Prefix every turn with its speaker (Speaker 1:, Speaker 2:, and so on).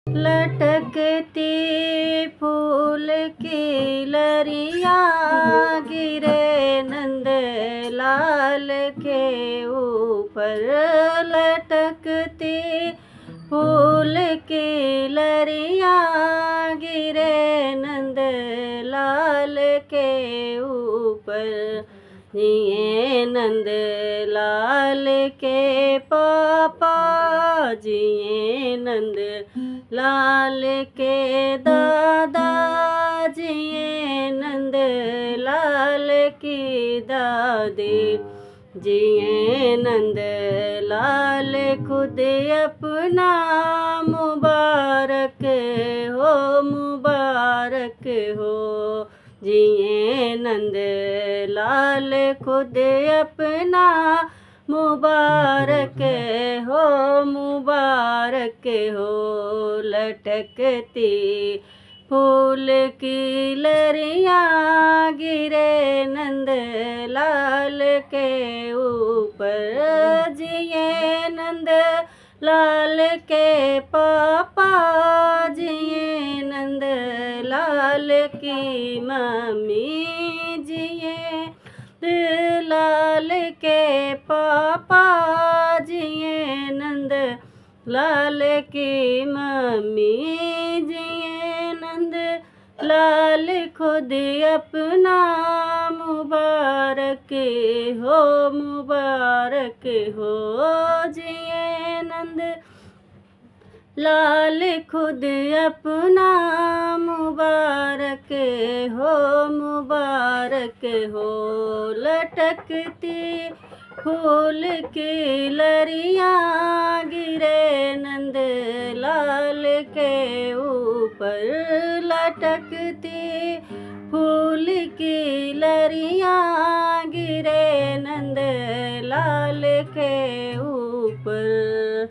Speaker 1: लटकती फूल की लरिया गिरे नंद लाल के ऊपर। लटकती फूल की लरिया गिरे नंद लाल के ऊपर। जिए नंद लाल के पापा, जिए नंद लाल के दादा, जिए नंद लाल की दादी। जिए नंद लाल खुद अपना मुबारक हो, मुबारक हो। जिए नंद लाल खुद अपना मुबारक हो, मुबारक हो। लटकती फूल की लरिया गिरे नंद लाल के ऊपर। जिए नंद लाल के पापा, जिए नंद लाल की मम्मी। जिए लाल के पापा, जिए नंद लाल की मम्मी। जिए नंद लाल खुद अपना मुबारक हो, मुबारक हो। जिए नंद लाल खुद अपना मुबारक हो, मुबारक हो। लटकती फूल की लरिया गिरे नंद लाल के ऊपर। लटकती फूल की लरिया गिरे नंद लाल के ऊपर।